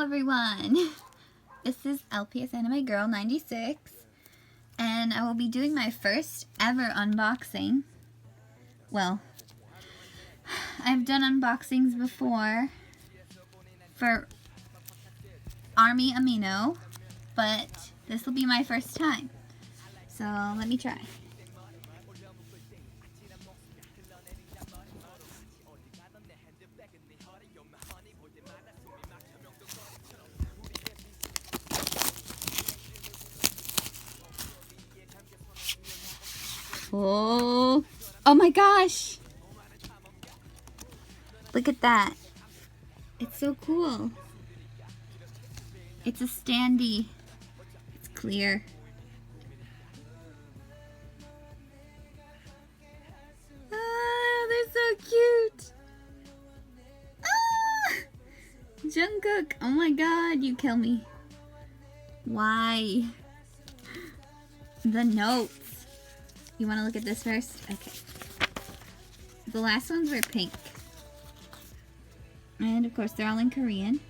everyone! This is LPS Anime Girl 96, and I will be doing my first ever unboxing. Well, I've done unboxings before for Army Amino, but this will be my first time. So let me try. Oh my gosh! Look at that. It's so cool. It's a standee. It's clear. Ah, they're so cute. Ah! Jungkook, oh my god, you kill me. Why? The notes. You want to look at this first? Okay. The last ones were pink. And of course they're all in Korean.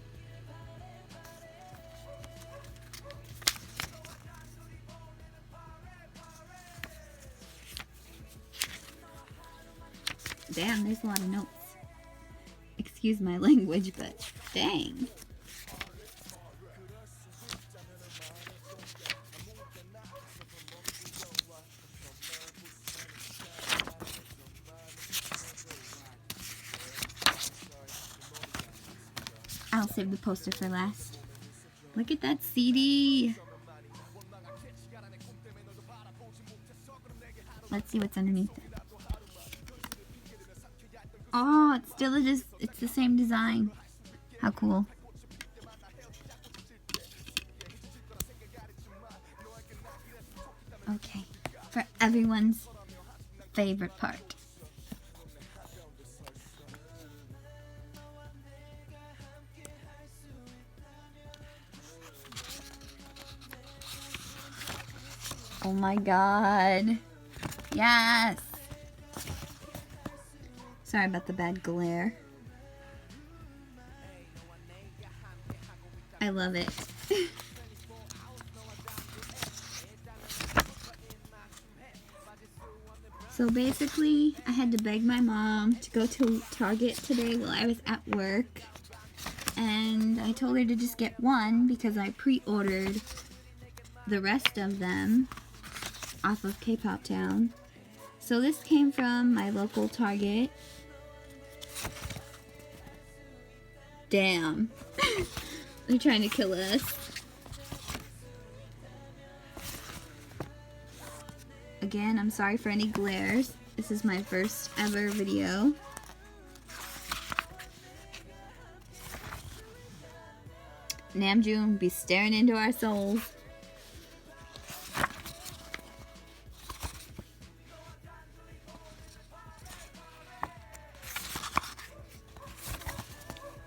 Damn, there's a lot of notes. Excuse my language, but dang. I'll save the poster for last. Look at that CD. Let's see what's underneath it. Oh, it's still it's the same design. How cool. Okay, for everyone's favorite part. Oh my god. Yes. Sorry about the bad glare. I love it. So basically, I had to beg my mom to go to Target today while I was at work. And I told her to just get one because I pre-ordered the rest of them off of K-Pop Town. So this came from my local Target. Damn. They're trying to kill us. Again, I'm sorry for any glares. This is my first ever video. Namjoon be staring into our souls.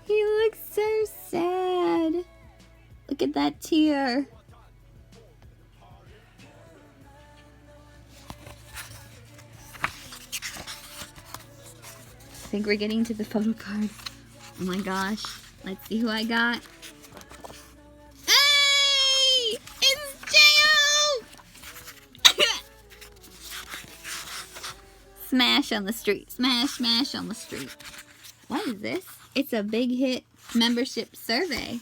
He looks so sad. Look at that tear. I think we're getting to the photo card. Oh my gosh. Let's see who I got. Hey! It's J.O! Smash on the street. Smash, smash on the street. What is this? It's a big hit membership survey.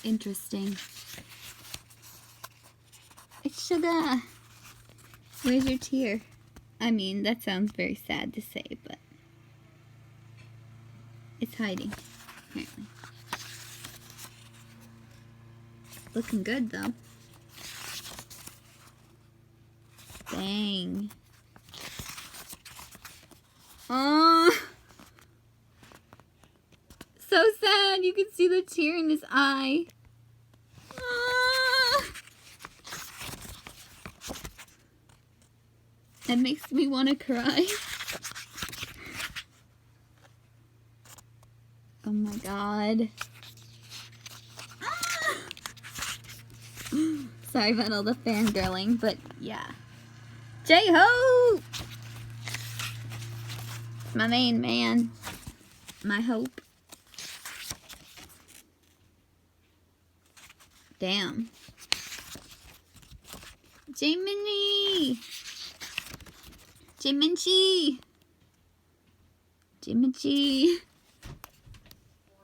Interesting. It's Sugar. Where's your tear? I mean, that sounds very sad to say, but it's hiding, apparently. Looking good, though. Dang. Oh, so sad. You can see the tear in his eye. Oh. That makes me want to cry. Oh my god. Ah. Sorry about all the fangirling, but yeah. J-Hope! My main man. My hope. Damn. Jiminy! Jiminy! Jiminy!